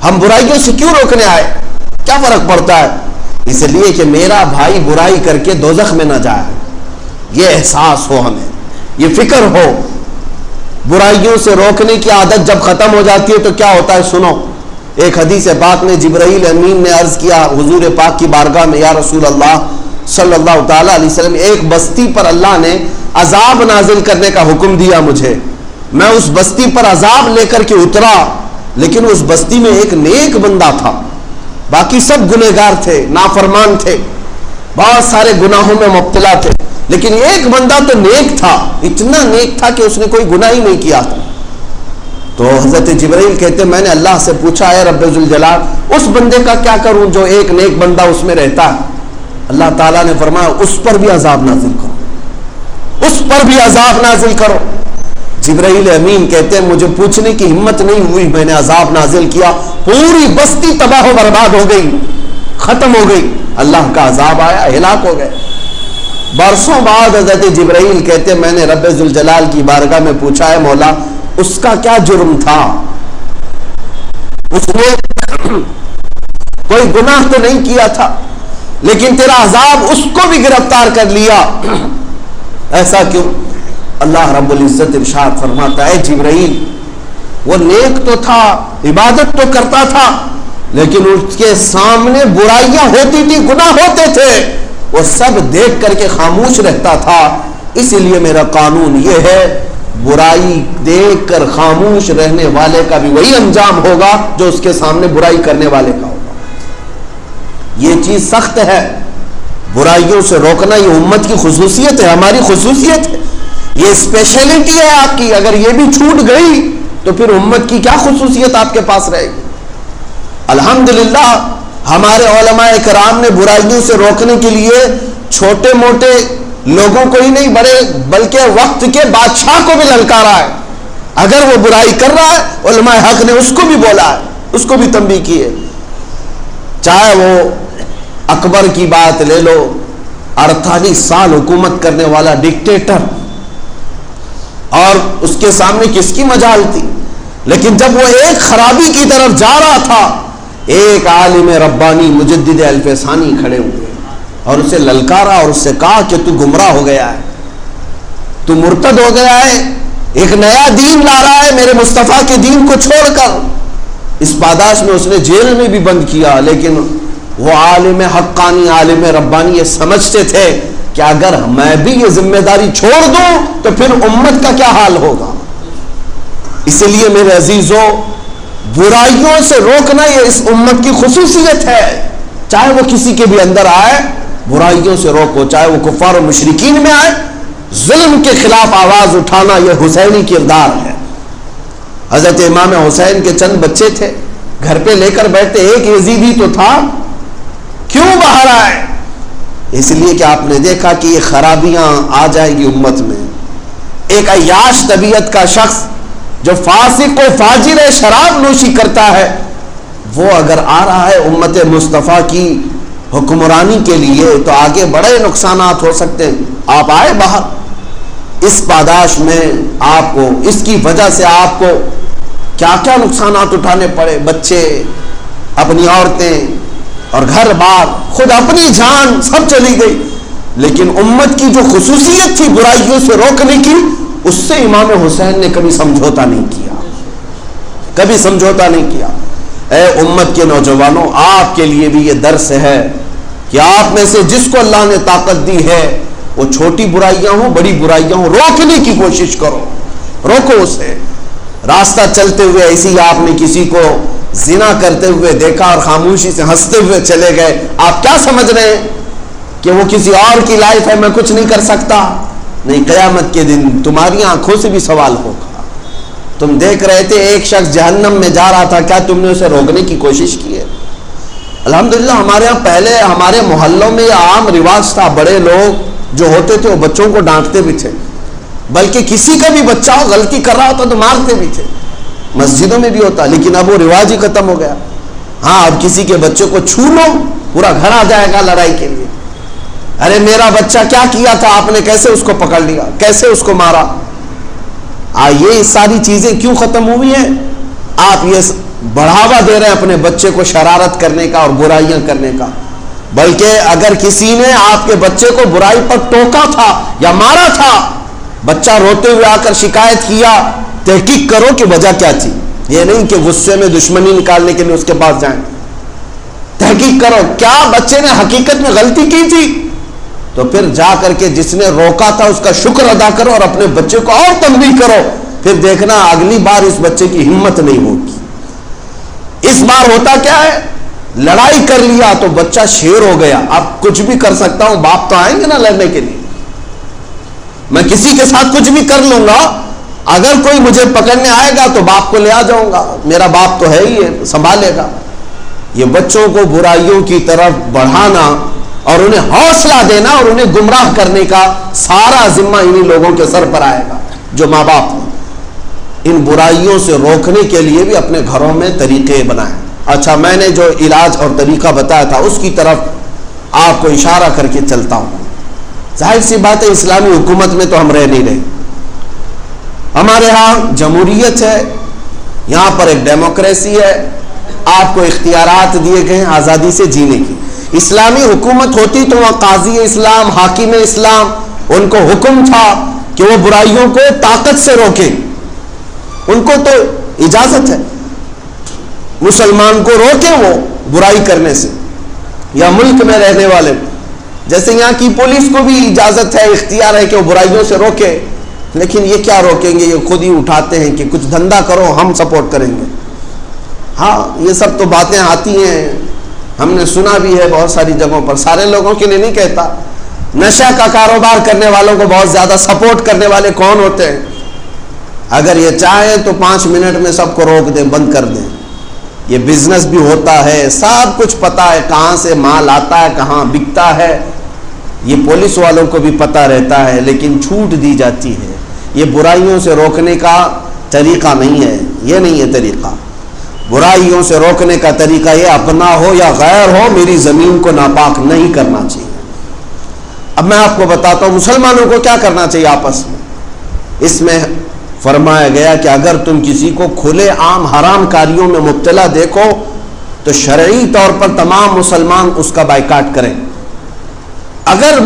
ہم برائیوں سے کیوں روکنے آئے؟ کیا فرق پڑتا ہے؟ اس لیے کہ میرا بھائی برائی کر کے دوزخ میں نہ جائے. یہ احساس ہو، ہمیں یہ فکر ہو. برائیوں سے روکنے کی عادت جب ختم ہو جاتی ہے تو کیا ہوتا ہے سنو. ایک حدیث پاک میں جبرائیل امین نے عرض کیا حضور پاک کی بارگاہ میں، یا رسول اللہ صلی اللہ تعالی علیہ وسلم، ایک بستی پر اللہ نے عذاب نازل کرنے کا حکم دیا مجھے. میں اس بستی پر عذاب لے کر کے اترا، لیکن اس بستی میں ایک نیک بندہ تھا، باقی سب گنہگار تھے، نافرمان تھے، بہت سارے گناہوں میں مبتلا تھے، لیکن ایک بندہ تو نیک تھا، اتنا نیک تھا کہ اس نے کوئی گناہ ہی نہیں کیا تھا. تو حضرت جبرائیل کہتے میں نے اللہ سے پوچھا اے رب ذوالجلال اس بندے کا کیا کروں جو ایک نیک بندہ اس میں رہتا ہے. اللہ تعالیٰ نے فرمایا اس پر بھی عذاب نازل کرو، اس پر بھی عذاب نازل کرو. جبرائیل امین کہتے ہیں مجھے پوچھنے کی ہمت نہیں ہوئی، میں نے عذاب نازل کیا، پوری بستی تباہ و برباد ہو گئی، ختم ہو گئی. اللہ کا عذاب آیا، ہلاک ہو گئے. برسوں بعد حضرت جبرائیل کہتے میں نے رب ذوالجلال کی بارگاہ میں پوچھا ہے مولا اس کا کیا جرم تھا؟ اس نے کوئی گناہ تو نہیں کیا تھا، لیکن تیرا عذاب اس کو بھی گرفتار کر لیا، ایسا کیوں؟ اللہ رب العزت ارشاد فرماتا ہے جبرائیل وہ نیک تو تھا، عبادت تو کرتا تھا، لیکن اس کے سامنے برائیاں ہوتی تھی، گناہ ہوتے تھے، وہ سب دیکھ کر کے خاموش رہتا تھا۔ اسی لیے میرا قانون یہ ہے، برائی دیکھ کر خاموش رہنے والے کا بھی وہی انجام ہوگا جو اس کے سامنے برائی کرنے والے کا ہوگا۔ یہ چیز سخت ہے، برائیوں سے روکنا یہ امت کی خصوصیت ہے، ہماری خصوصیت ہے، یہ اسپیشلٹی ہے آپ کی۔ اگر یہ بھی چھوٹ گئی تو پھر امت کی کیا خصوصیت آپ کے پاس رہے گی؟ الحمدللہ ہمارے علماء کرام نے برائیوں سے روکنے کے لیے چھوٹے موٹے لوگوں کو ہی نہیں بلکہ وقت کے بادشاہ کو بھی للکارا ہے۔ اگر وہ برائی کر رہا ہے علماء حق نے اس کو بھی بولا ہے، اس کو بھی تنبیہ کی ہے۔ چاہے وہ اکبر کی بات لے لو، 48 سال حکومت کرنے والا ڈکٹیٹر، اور اس کے سامنے کس کی مجال تھی؟ لیکن جب وہ ایک خرابی کی طرف جا رہا تھا، ایک عالم ربانی مجدد الف ثانی کھڑے ہوئے اور اسے للکارا اور اس سے کہا کہ تو گمراہ ہو گیا ہے، تو مرتد ہو گیا ہے، ایک نیا دین لا رہا ہے میرے مصطفیٰ کے دین کو چھوڑ کر۔ اس پاداش میں اس نے جیل میں بھی بند کیا، لیکن وہ عالم حقانی عالم ربانی یہ سمجھتے تھے کہ اگر میں بھی یہ ذمہ داری چھوڑ دوں تو پھر امت کا کیا حال ہوگا۔ اسی لیے میرے عزیزو، برائیوں سے روکنا یہ اس امت کی خصوصیت ہے، چاہے وہ کسی کے بھی اندر آئے برائیوں سے روکو، چاہے وہ کفار و مشرکین میں آئے۔ ظلم کے خلاف آواز اٹھانا یہ حسینی کردار ہے۔ حضرت امام حسین کے چند بچے تھے، گھر پہ لے کر بیٹھتے، ایک یزیدی تو تھا، کیوں باہر آئے؟ اس لیے کہ آپ نے دیکھا کہ یہ خرابیاں آ جائیں گی امت میں۔ ایک عیاش طبیعت کا شخص جو فاسق و فاجر شراب نوشی کرتا ہے، وہ اگر آ رہا ہے امت مصطفیٰ کی حکمرانی کے لیے تو آگے بڑے نقصانات ہو سکتے ہیں۔ آپ آئے باہر، اس پاداش میں آپ کو اس کی وجہ سے آپ کو کیا کیا نقصانات اٹھانے پڑے، بچے، اپنی عورتیں اور گھر بار، خود اپنی جان سب چلی گئی۔ لیکن امت کی جو خصوصیت تھی برائیوں سے روکنے کی، اس سے امام حسین نے کبھی سمجھوتا نہیں کیا، کبھی سمجھوتا نہیں کیا۔ اے امت کے نوجوانوں، آپ کے لیے بھی یہ درس ہے کہ آپ میں سے جس کو اللہ نے طاقت دی ہے، وہ چھوٹی برائیاں ہوں بڑی برائیاں ہوں، روکنے کی کوشش کرو، روکو اسے۔ راستہ چلتے ہوئے ایسی آپ نے کسی کو زنا کرتے ہوئے دیکھا اور خاموشی سے ہنستے ہوئے چلے گئے، آپ کیا سمجھ رہے ہیں کہ وہ کسی اور کی لائف ہے، میں کچھ نہیں کر سکتا؟ نہیں، قیامت کے دن تمہاری آنکھوں سے بھی سوال ہوگا۔ تم دیکھ رہے تھے ایک شخص جہنم میں جا رہا تھا، کیا تم نے اسے روکنے کی کوشش کی ہے؟ الحمدللہ ہمارے ہاں پہلے ہمارے محلوں میں یہ عام رواج تھا، بڑے لوگ جو ہوتے تھے وہ بچوں کو ڈانٹتے بھی تھے، بلکہ کسی کا بھی بچہ غلطی کر رہا ہوتا تو مارتے بھی تھے، مسجدوں میں بھی ہوتا۔ لیکن اب وہ رواج ہی ختم ہو گیا۔ ہاں، اب کسی کے بچے کو چھو لو پورا گھر آ جائے گا لڑائی کے لیے۔ ارے میرا بچہ کیا کیا تھا آپ نے، کیسے اس کو پکڑ لیا، کیسے اس کو مارا؟ یہ ساری چیزیں کیوں ختم ہوئی ہیں؟ آپ یہ بڑھاوا دے رہے ہیں اپنے بچے کو شرارت کرنے کا اور برائیاں کرنے کا۔ بلکہ اگر کسی نے آپ کے بچے کو برائی پر ٹوکا تھا یا مارا تھا، بچہ روتے ہوئے آ کر شکایت کیا، تحقیق کرو کہ وجہ کیا تھی۔ یہ نہیں کہ غصے میں دشمنی نکالنے کے لیے اس کے پاس جائیں، تحقیق کرو کیا بچے نے حقیقت میں غلطی کی تھی، تو پھر جا کر کے جس نے روکا تھا اس کا شکر ادا کرو اور اپنے بچے کو اور تنبیہ کرو، پھر دیکھنا اگلی بار اس بچے کی ہمت نہیں ہوگی۔ اس بار ہوتا کیا ہے، لڑائی کر لیا تو بچہ شیر ہو گیا، اب کچھ بھی کر سکتا ہوں، باپ تو آئیں گے نا لڑنے کے لیے، میں کسی کے ساتھ کچھ بھی کر لوں گا، اگر کوئی مجھے پکڑنے آئے گا تو باپ کو لے آ جاؤں گا، میرا باپ تو ہے ہی ہے، سنبھالے گا۔ یہ بچوں کو برائیوں کی طرف بڑھانا اور انہیں حوصلہ دینا اور انہیں گمراہ کرنے کا سارا ذمہ انہی لوگوں کے سر پر آئے گا جو ماں باپ ہیں۔ ان برائیوں سے روکنے کے لیے بھی اپنے گھروں میں طریقے بنائیں۔ اچھا، میں نے جو علاج اور طریقہ بتایا تھا اس کی طرف آپ کو اشارہ کر کے چلتا ہوں۔ ظاہر سی بات ہے اسلامی حکومت میں تو ہم رہ نہیں رہے، ہمارے ہاں جمہوریت ہے، یہاں پر ایک ڈیموکریسی ہے، آپ کو اختیارات دیے گئے ہیں آزادی سے جینے کی۔ اسلامی حکومت ہوتی تو وہاں قاضی اسلام، حاکم اسلام، ان کو حکم تھا کہ وہ برائیوں کو طاقت سے روکیں، ان کو تو اجازت ہے، مسلمان کو روکے وہ برائی کرنے سے، یا ملک میں رہنے والے، جیسے یہاں کی پولیس کو بھی اجازت ہے، اختیار ہے کہ وہ برائیوں سے روکے، لیکن یہ کیا روکیں گے؟ یہ خود ہی اٹھاتے ہیں کہ کچھ دھندا کرو، ہم سپورٹ کریں گے۔ ہاں یہ سب تو باتیں آتی ہیں، ہم نے سنا بھی ہے بہت ساری جگہوں پر، سارے لوگوں کے لیے نہیں کہتا۔ نشہ کا کاروبار کرنے والوں کو بہت زیادہ سپورٹ کرنے والے کون ہوتے ہیں؟ اگر یہ چاہیں تو 5 منٹ میں سب کو روک دیں، بند کر دیں۔ یہ بزنس بھی ہوتا ہے، سب کچھ پتا ہے، کہاں سے مال آتا ہے، کہاں بکتا ہے، یہ پولیس والوں کو بھی پتہ رہتا ہے، لیکن چھوٹ دی جاتی ہے۔ یہ برائیوں سے روکنے کا طریقہ نہیں ہے، یہ نہیں ہے طریقہ۔ برائیوں سے روکنے کا طریقہ یہ اپنا ہو یا غیر ہو، میری زمین کو ناپاک نہیں کرنا چاہیے۔ اب میں آپ کو بتاتا ہوں مسلمانوں کو کیا کرنا چاہیے آپس میں۔ اس میں فرمایا گیا کہ اگر تم کسی کو کھلے عام حرام کاریوں میں مبتلا دیکھو تو شرعی طور پر تمام مسلمان اس کا بائیکاٹ کریں۔ اگر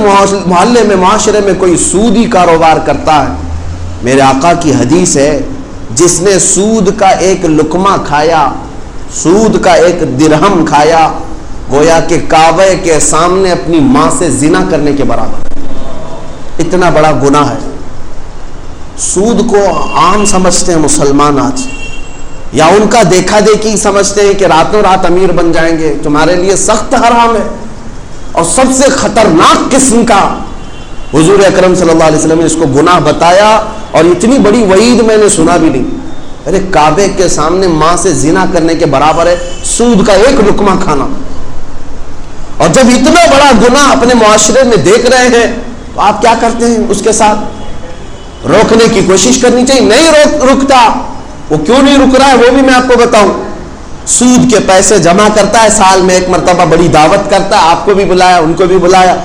محلے میں، معاشرے میں کوئی سودی کاروبار کرتا ہے، میرے آقا کی حدیث ہے، جس نے سود کا ایک لقمہ کھایا، سود کا ایک درہم کھایا، گویا کہ کعبے کے سامنے اپنی ماں سے زنا کرنے کے برابر۔ اتنا بڑا گناہ ہے۔ سود کو عام سمجھتے ہیں مسلمان آج، یا ان کا دیکھا دیکھی سمجھتے ہیں کہ راتوں رات امیر بن جائیں گے۔ تمہارے لیے سخت حرام ہے، اور سب سے خطرناک قسم کا حضور اکرم صلی اللہ علیہ وسلم نے اس کو گناہ بتایا، اور اتنی بڑی وعید میں نے سنا بھی نہیں۔ ارے کعبے کے سامنے ماں سے زنا کرنے کے برابر ہے سود کا ایک لقمہ کھانا۔ اور جب اتنا بڑا گناہ اپنے معاشرے میں دیکھ رہے ہیں تو آپ کیا کرتے ہیں؟ اس کے ساتھ روکنے کی کوشش کرنی چاہیے۔ نہیں رکتا، وہ کیوں نہیں رک رہا ہے وہ بھی میں آپ کو بتاؤں۔ سود کے پیسے جمع کرتا ہے، سال میں ایک مرتبہ بڑی دعوت کرتا ہے، آپ کو بھی بلایا، ان کو بھی بلایا،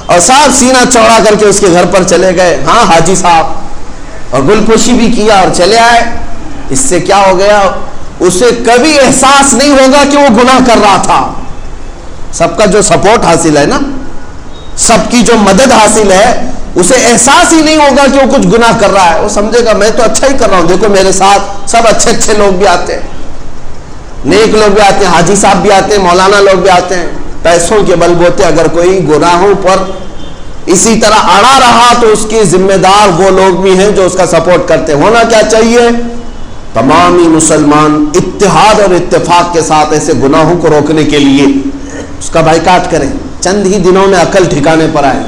اور صاحب سینہ چوڑا کر کے اس کے گھر پر چلے گئے، ہاں حاجی صاحب، اور گل پوشی بھی کیا اور چلے آئے۔ اس سے کیا ہو گیا؟ اسے کبھی احساس نہیں ہوگا کہ وہ گناہ کر رہا تھا۔ سب کا جو سپورٹ حاصل ہے نا، سب کی جو مدد حاصل ہے، اسے احساس ہی نہیں ہوگا کہ وہ کچھ گناہ کر رہا ہے۔ وہ سمجھے گا میں تو اچھا ہی کر رہا ہوں، دیکھو میرے ساتھ سب اچھے اچھے لوگ بھی آتے ہیں، نیک لوگ بھی آتے ہیں، حاجی صاحب بھی آتے ہیں، مولانا لوگ بھی آتے ہیں۔ پیسوں کے بل بوتے اگر کوئی گناہوں پر اسی طرح اڑا رہا تو اس کی ذمہ دار وہ لوگ بھی ہیں جو اس کا سپورٹ کرتے ہیں۔ ہونا کیا چاہیے؟ تمامی مسلمان اتحاد اور اتفاق کے ساتھ ایسے گناہوں کو روکنے کے لیے اس کا بائیکاٹ کریں۔ چند ہی دنوں میں عقل ٹھکانے پر آئے۔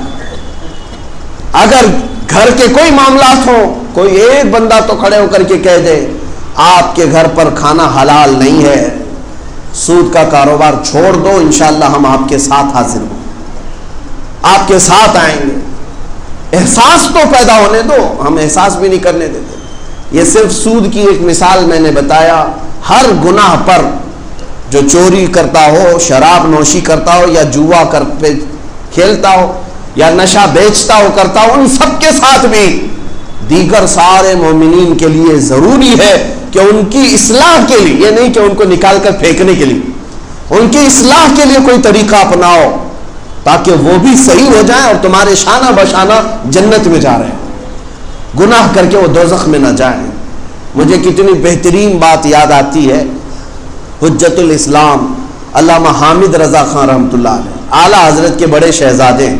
اگر گھر کے کوئی معاملات ہوں، کوئی ایک بندہ تو کھڑے ہو کر کے کہہ دے آپ کے گھر پر کھانا حلال نہیں ہے، سود کا کاروبار چھوڑ دو، انشاءاللہ ہم آپ کے ساتھ حاضر ہوں، آپ کے ساتھ آئیں گے۔ احساس تو پیدا ہونے دو، ہم احساس بھی نہیں کرنے دیتے۔ یہ صرف سود کی ایک مثال میں نے بتایا۔ ہر گناہ پر جو چوری کرتا ہو، شراب نوشی کرتا ہو، یا جوا کھیلتا ہو، یا نشہ بیچتا ہو، کرتا ہو، ان سب کے ساتھ بھی دیگر سارے مومنین کے لیے ضروری ہے کہ ان کی اصلاح کے لیے، یہ نہیں کہ ان کو نکال کر پھینکنے کے لیے، ان کی اصلاح کے لیے کوئی طریقہ اپناؤ تاکہ وہ بھی صحیح ہو جائیں اور تمہارے شانہ بشانہ جنت میں جا رہے ہیں، گناہ کر کے وہ دوزخ میں نہ جائیں۔ مجھے کتنی بہترین بات یاد آتی ہے، حجت الاسلام علامہ حامد رضا خان رحمۃ اللہ علیہ، اعلیٰ حضرت کے بڑے شہزادے ہیں۔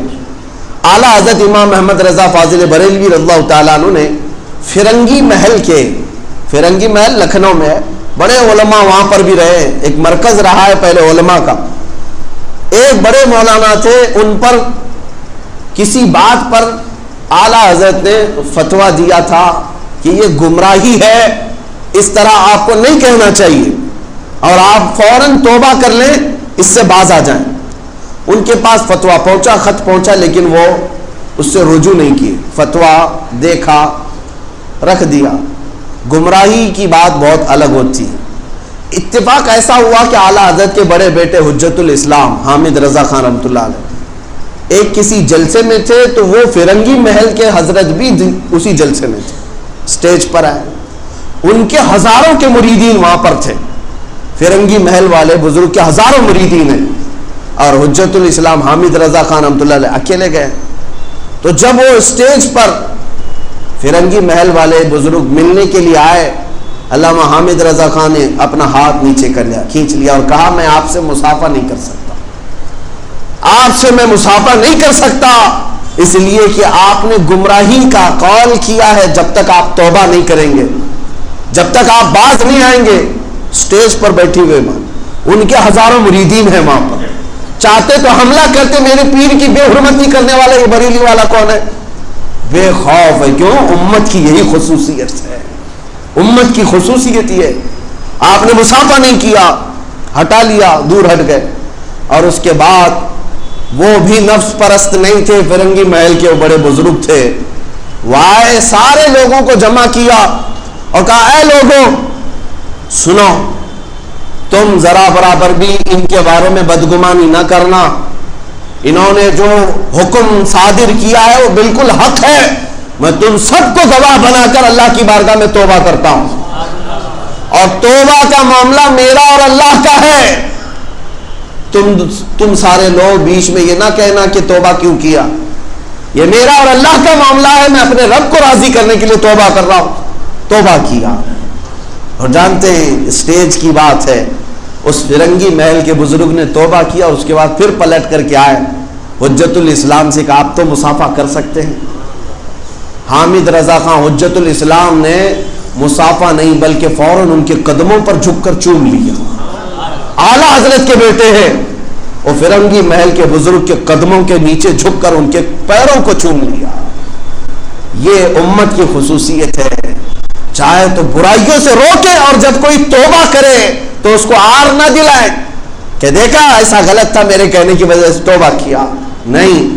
اعلیٰ حضرت امام محمد رضا فاضل بریلوی رضی اللہ تعالیٰ عنہ نے فرنگی محل کے، فرنگی محل لکھنؤ میں ہے، بڑے علماء وہاں پر بھی رہے، ایک مرکز رہا ہے پہلے علماء کا۔ ایک بڑے مولانا تھے، ان پر کسی بات پر اعلیٰ حضرت نے فتویٰ دیا تھا کہ یہ گمراہی ہے، اس طرح آپ کو نہیں کہنا چاہیے، اور آپ فوراً توبہ کر لیں، اس سے باز آ جائیں۔ ان کے پاس فتویٰ پہنچا، خط پہنچا، لیکن وہ اس سے رجوع نہیں کیے۔ فتویٰ دیکھا، رکھ دیا۔ گمراہی کی بات بہت الگ ہوتی ہے۔ اتفاق ایسا ہوا کہ اعلیٰ حضرت کے بڑے بیٹے حجت الاسلام حامد رضا خان رحمۃ اللہ علیہ ایک کسی جلسے میں تھے، تو وہ فرنگی محل کے حضرت بھی اسی جلسے میں تھے، سٹیج پر آئے۔ ان کے ہزاروں کے مریدین وہاں پر تھے، فرنگی محل والے بزرگ کے ہزاروں مریدین ہیں، اور حجت الاسلام حامد رضا خان رحمۃ اللہ علیہ اکیلے گئے۔ تو جب وہ اسٹیج پر فرنگی محل والے بزرگ ملنے کے لیے آئے، علامہ حامد رضا خان نے اپنا ہاتھ نیچے کر لیا، کھینچ لیا اور کہا میں آپ سے مصافحہ نہیں کر سکتا، آپ سے میں مصافحہ نہیں کر سکتا، اس لیے کہ آپ نے گمراہی کا قول کیا ہے۔ جب تک آپ توبہ نہیں کریں گے، جب تک آپ باز نہیں آئیں گے۔ سٹیج پر بیٹھی ہوئے ماں، ان کے ہزاروں مریدین ہیں وہاں پر، چاہتے تو حملہ کرتے، میرے پیر کی بے حرمتی کرنے والا یہ بریلی والا کون ہے؟ بے خوف ہے، کیوں؟ امت کی یہی خصوصیت ہے، امت کی خصوصیت یہ ہے۔ آپ نے مصافحہ نہیں کیا، ہٹا لیا، دور ہٹ گئے، اور اس کے بعد وہ بھی نفس پرست نہیں تھے، فرنگی محل کے بڑے بزرگ تھے، وہ آئے، سارے لوگوں کو جمع کیا اور کہا اے لوگوں سنو، تم ذرا برابر بھی ان کے بارے میں بدگمانی نہ کرنا، انہوں نے جو حکم صادر کیا ہے وہ بالکل حق ہے، میں تم سب کو گواہ بنا کر اللہ کی بارگاہ میں توبہ کرتا ہوں، اور توبہ کا معاملہ میرا اور اللہ کا ہے، تم سارے لوگ بیچ میں یہ نہ کہنا کہ توبہ کیوں کیا، یہ میرا اور اللہ کا معاملہ ہے، میں اپنے رب کو راضی کرنے کے لیے توبہ کر رہا ہوں۔ توبہ کیا، اور جانتے ہیں اسٹیج کی بات ہے، اس فرنگی محل کے بزرگ نے توبہ کیا، اس کے بعد پھر پلٹ کر کے آئے حجت الاسلام سے کہا آپ تو مصافحہ کر سکتے ہیں۔ حامد رضا خان حجت الاسلام نے مصافحہ نہیں بلکہ فوراً ان کے قدموں پر جھک کر چوم لیا، اعلیٰ حضرت کے بیٹے ہیں، وہ فرنگی محل کے بزرگ کے قدموں کے نیچے جھک کر ان کے پیروں کو چوم لیا۔ یہ امت کی خصوصیت ہے، چاہے تو برائیوں سے روکے اور جب کوئی توبہ کرے تو اس کو عار نہ دلائے کہ دیکھا ایسا غلط تھا میرے کہنے کی وجہ سے توبہ کیا، نہیں،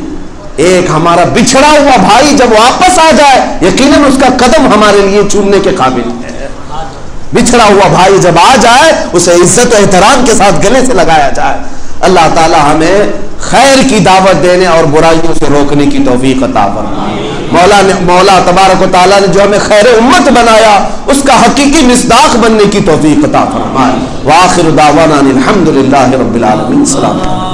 ایک ہمارا بچھڑا ہوا بھائی جب واپس آ جائے یقیناً اس کا قدم ہمارے لیے چومنے کے قابل ہے، بچھڑا ہوا بھائی جب آ جائے اسے عزت و احترام کے ساتھ گلے سے لگایا جائے۔ اللہ تعالی ہمیں خیر کی دعوت دینے اور برائیوں سے روکنے کی توفیق عطا فرمائے۔ مولا تبارک و تعالیٰ نے جو ہمیں خیر امت بنایا اس کا حقیقی مصداق بننے کی توفیق عطا فرمائے۔ وآخر دعوانا الحمدللہ رب العالمین۔ السلام علیکم۔